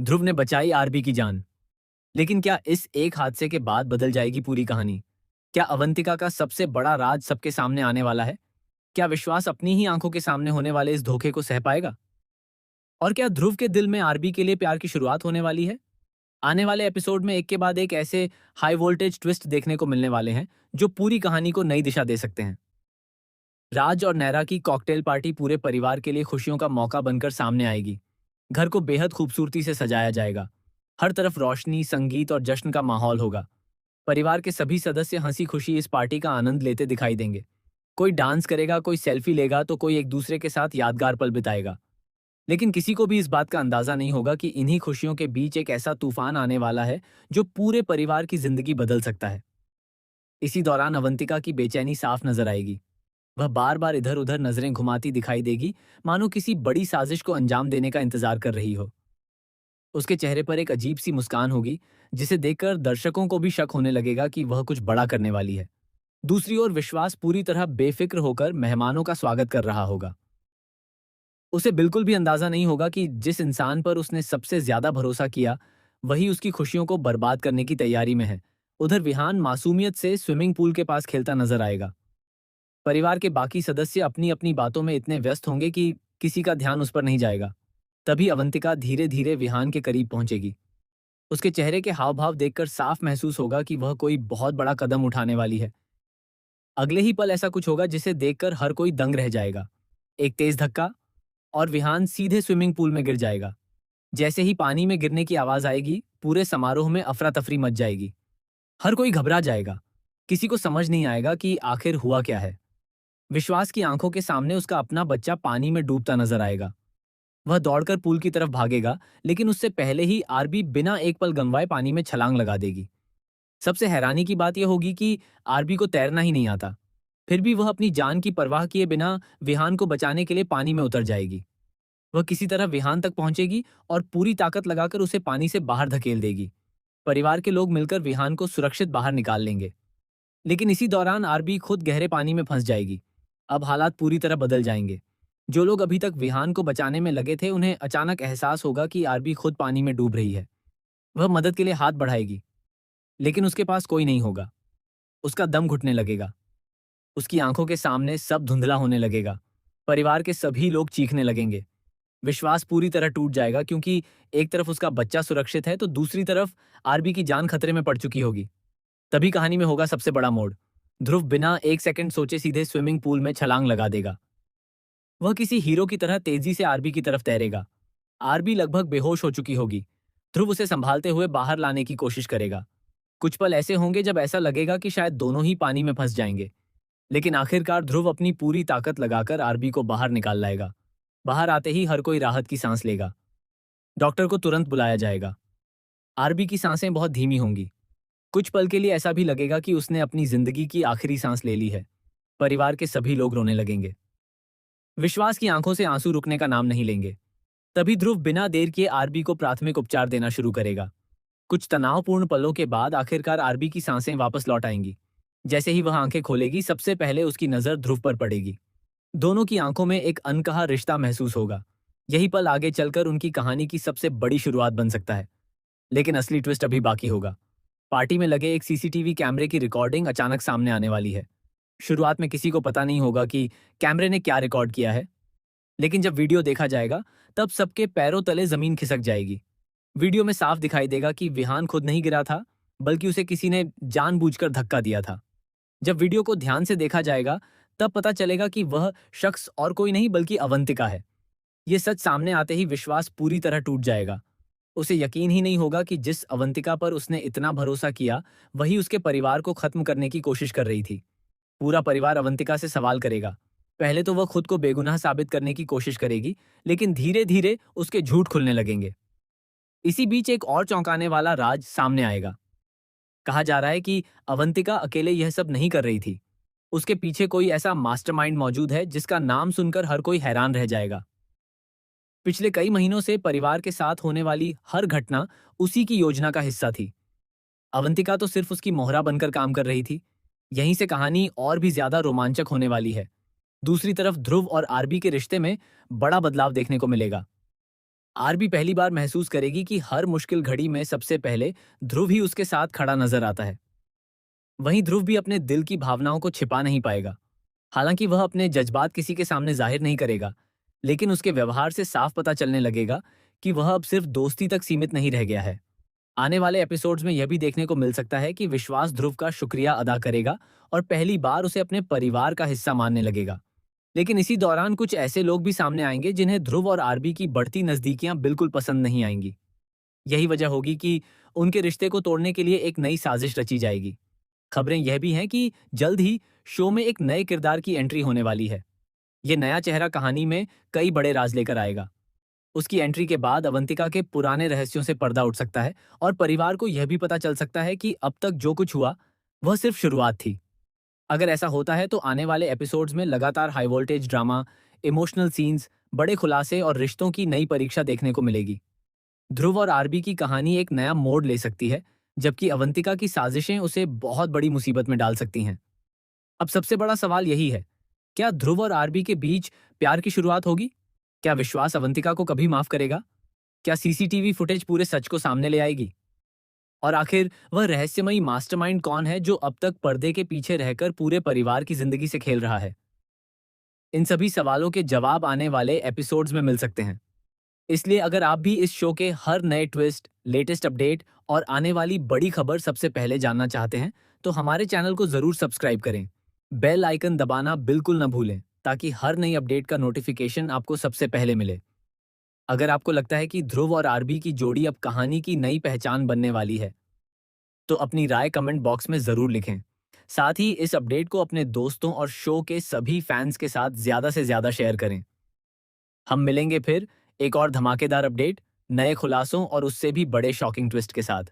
ध्रुव ने बचाई आरबी की जान। लेकिन क्या इस एक हादसे के बाद बदल जाएगी पूरी कहानी? क्या अवंतिका का सबसे बड़ा राज सबके सामने आने वाला है? क्या विश्वास अपनी ही आंखों के सामने होने वाले इस धोखे को सह पाएगा? और क्या ध्रुव के दिल में आरबी के लिए प्यार की शुरुआत होने वाली है? आने वाले एपिसोड में एक के बाद एक ऐसे हाई वोल्टेज ट्विस्ट देखने को मिलने वाले हैं जो पूरी कहानी को नई दिशा दे सकते हैं। राज और नैरा की कॉकटेल पार्टी पूरे परिवार के लिए खुशियों का मौका बनकर सामने आएगी। घर को बेहद खूबसूरती से सजाया जाएगा। हर तरफ रोशनी, संगीत और जश्न का माहौल होगा। परिवार के सभी सदस्य हंसी खुशी इस पार्टी का आनंद लेते दिखाई देंगे। कोई डांस करेगा, कोई सेल्फी लेगा तो कोई एक दूसरे के साथ यादगार पल बिताएगा। लेकिन किसी को भी इस बात का अंदाजा नहीं होगा कि इन्हीं खुशियों के बीच एक ऐसा तूफान आने वाला है जो पूरे परिवार की जिंदगी बदल सकता है। इसी दौरान अवंतिका की बेचैनी साफ नजर आएगी। वह बार बार इधर उधर नजरें घुमाती दिखाई देगी, मानो किसी बड़ी साजिश को अंजाम देने का इंतजार कर रही हो। उसके चेहरे पर एक अजीब सी मुस्कान होगी, जिसे देखकर दर्शकों को भी शक होने लगेगा कि वह कुछ बड़ा करने वाली है। दूसरी ओर विश्वास पूरी तरह बेफिक्र होकर मेहमानों का स्वागत कर रहा होगा। उसे बिल्कुल भी अंदाजा नहीं होगा कि जिस इंसान पर उसने सबसे ज्यादा भरोसा किया, वही उसकी खुशियों को बर्बाद करने की तैयारी में है। उधर विहान मासूमियत से स्विमिंग पूल के पास खेलता नजर आएगा। परिवार के बाकी सदस्य अपनी अपनी बातों में इतने व्यस्त होंगे कि किसी का ध्यान उस पर नहीं जाएगा। तभी अवंतिका धीरे धीरे विहान के करीब पहुंचेगी। उसके चेहरे के हाव भाव देखकर साफ महसूस होगा कि वह कोई बहुत बड़ा कदम उठाने वाली है। अगले ही पल ऐसा कुछ होगा जिसे देखकर हर कोई दंग रह जाएगा। एक तेज धक्का और विहान सीधे स्विमिंग पूल में गिर जाएगा। जैसे ही पानी में गिरने की आवाज आएगी, पूरे समारोह में अफरा तफरी मच जाएगी। हर कोई घबरा जाएगा। किसी को समझ नहीं आएगा कि आखिर हुआ क्या है। विश्वास की आंखों के सामने उसका अपना बच्चा पानी में डूबता नजर आएगा। वह दौड़कर पूल की तरफ भागेगा, लेकिन उससे पहले ही आरबी बिना एक पल गंवाए पानी में छलांग लगा देगी। सबसे हैरानी की बात यह होगी कि आरबी को तैरना ही नहीं आता। फिर भी वह अपनी जान की परवाह किए बिना विहान को बचाने के लिए पानी में उतर जाएगी। वह किसी तरह विहान तक पहुंचेगी और पूरी ताकत लगाकर उसे पानी से बाहर धकेल देगी। परिवार के लोग मिलकर विहान को सुरक्षित बाहर निकाल लेंगे। लेकिन इसी दौरान आरबी खुद गहरे पानी में फंस जाएगी। अब हालात पूरी तरह बदल जाएंगे। जो लोग अभी तक विहान को बचाने में लगे थे, उन्हें अचानक एहसास होगा कि आरबी खुद पानी में डूब रही है। वह मदद के लिए हाथ बढ़ाएगी, लेकिन उसके पास कोई नहीं होगा। उसका दम घुटने लगेगा। उसकी आंखों के सामने सब धुंधला होने लगेगा। परिवार के सभी लोग चीखने लगेंगे। विश्वास पूरी तरह टूट जाएगा, क्योंकि एक तरफ उसका बच्चा सुरक्षित है तो दूसरी तरफ आरबी की जान खतरे में पड़ चुकी होगी। तभी कहानी में होगा सबसे बड़ा मोड़। ध्रुव बिना एक सेकंड सोचे सीधे स्विमिंग पूल में छलांग लगा देगा। वह किसी हीरो की तरह तेजी से आरबी की तरफ तैरेगा। आरबी लगभग बेहोश हो चुकी होगी। ध्रुव उसे संभालते हुए बाहर लाने की कोशिश करेगा। कुछ पल ऐसे होंगे जब ऐसा लगेगा कि शायद दोनों ही पानी में फंस जाएंगे। लेकिन आखिरकार ध्रुव अपनी पूरी ताकत लगाकर आरबी को बाहर निकाल लाएगा। बाहर आते ही हर कोई राहत की सांस लेगा। डॉक्टर को तुरंत बुलाया जाएगा। आरबी की सांसें बहुत धीमी होंगी। कुछ पल के लिए ऐसा भी लगेगा कि उसने अपनी जिंदगी की आखिरी सांस ले ली है। परिवार के सभी लोग रोने लगेंगे। विश्वास की आंखों से आंसू रुकने का नाम नहीं लेंगे। तभी ध्रुव बिना देर किए आरबी को प्राथमिक उपचार देना शुरू करेगा। कुछ तनावपूर्ण पलों के बाद आखिरकार आरबी की सांसें वापस लौट आएंगी। जैसे ही वह आंखें खोलेगी, सबसे पहले उसकी नजर ध्रुव पर पड़ेगी। दोनों की आंखों में एक अनकहा रिश्ता महसूस होगा। यही पल आगे चलकर उनकी कहानी की सबसे बड़ी शुरुआत बन सकता है। लेकिन असली ट्विस्ट अभी बाकी होगा। पार्टी में लगे एक सीसीटीवी कैमरे की रिकॉर्डिंग अचानक सामने आने वाली है। शुरुआत में किसी को पता नहीं होगा कि कैमरे ने क्या रिकॉर्ड किया है। लेकिन जब वीडियो देखा जाएगा, तब सबके पैरों तले जमीन खिसक जाएगी। वीडियो में साफ दिखाई देगा कि विहान खुद नहीं गिरा था, बल्कि उसे किसी ने जानबूझकर धक्का दिया था। जब वीडियो को ध्यान से देखा जाएगा, तब पता चलेगा कि वह शख्स और कोई नहीं बल्कि अवंतिका है। ये सच सामने आते ही विश्वास पूरी तरह टूट जाएगा। उसे यकीन ही नहीं होगा कि जिस अवंतिका पर उसने इतना भरोसा किया, वही उसके परिवार को खत्म करने की कोशिश कर रही थी। पूरा परिवार अवंतिका से सवाल करेगा। पहले तो वह खुद को बेगुनाह साबित करने की कोशिश करेगी, लेकिन धीरे धीरे उसके झूठ खुलने लगेंगे। इसी बीच एक और चौंकाने वाला राज सामने आएगा। कहा जा रहा है कि अवंतिका अकेले यह सब नहीं कर रही थी। उसके पीछे कोई ऐसा मास्टरमाइंड मौजूद है जिसका नाम सुनकर हर कोई हैरान रह जाएगा। पिछले कई महीनों से परिवार के साथ होने वाली हर घटना उसी की योजना का हिस्सा थी। अवंतिका तो सिर्फ उसकी मोहरा बनकर काम कर रही थी। यहीं से कहानी और भी ज्यादा रोमांचक होने वाली है। दूसरी तरफ ध्रुव और आरबी के रिश्ते में बड़ा बदलाव देखने को मिलेगा। आरबी पहली बार महसूस करेगी कि हर मुश्किल घड़ी में सबसे पहले ध्रुव ही उसके साथ खड़ा नजर आता है। वहीं ध्रुव भी अपने दिल की भावनाओं को छिपा नहीं पाएगा। हालांकि वह अपने जज्बात किसी के सामने जाहिर नहीं करेगा, लेकिन उसके व्यवहार से साफ पता चलने लगेगा कि वह अब सिर्फ दोस्ती तक सीमित नहीं रह गया है। आने वाले एपिसोड्स में यह भी देखने को मिल सकता है कि विश्वास ध्रुव का शुक्रिया अदा करेगा और पहली बार उसे अपने परिवार का हिस्सा मानने लगेगा। लेकिन इसी दौरान कुछ ऐसे लोग भी सामने आएंगे जिन्हें ध्रुव और आरबी की बढ़ती नजदीकियां बिल्कुल पसंद नहीं आएंगी। यही वजह होगी कि उनके रिश्ते को तोड़ने के लिए एक नई साजिश रची जाएगी। खबरें यह भी हैं कि जल्द ही शो में एक नए किरदार की एंट्री होने वाली है। ये नया चेहरा कहानी में कई बड़े राज लेकर आएगा। उसकी एंट्री के बाद अवंतिका के पुराने रहस्यों से पर्दा उठ सकता है और परिवार को यह भी पता चल सकता है कि अब तक जो कुछ हुआ वह सिर्फ शुरुआत थी। अगर ऐसा होता है तो आने वाले एपिसोड्स में लगातार high voltage drama, emotional scenes, बड़े खुलासे और रिश्तों की नई परीक्षा देखने को मिलेगी। ध्रुव और आरबी की कहानी एक नया मोड़ ले सकती है, जबकि अवंतिका की साजिशें उसे बहुत बड़ी मुसीबत में डाल सकती हैं। अब सबसे बड़ा सवाल यही है, क्या ध्रुव और आरबी के बीच प्यार की शुरुआत होगी? क्या विश्वास अवंतिका को कभी माफ करेगा? क्या सीसीटीवी फुटेज पूरे सच को सामने ले आएगी? और आखिर वह रहस्यमयी मास्टरमाइंड कौन है जो अब तक पर्दे के पीछे रहकर पूरे परिवार की जिंदगी से खेल रहा है? इन सभी सवालों के जवाब आने वाले एपिसोड्स में मिल सकते हैं। इसलिए अगर आप भी इस शो के हर नए ट्विस्ट, लेटेस्ट अपडेट और आने वाली बड़ी खबर सबसे पहले जानना चाहते हैं, तो हमारे चैनल को जरूर सब्सक्राइब करें। बेल आइकन दबाना बिल्कुल न भूलें, ताकि हर नई अपडेट का नोटिफिकेशन आपको सबसे पहले मिले। अगर आपको लगता है कि ध्रुव और आरबी की जोड़ी अब कहानी की नई पहचान बनने वाली है, तो अपनी राय कमेंट बॉक्स में जरूर लिखें। साथ ही इस अपडेट को अपने दोस्तों और शो के सभी फैंस के साथ ज्यादा से ज्यादा शेयर करें। हम मिलेंगे फिर एक और धमाकेदार अपडेट, नए खुलासों और उससे भी बड़े शॉकिंग ट्विस्ट के साथ।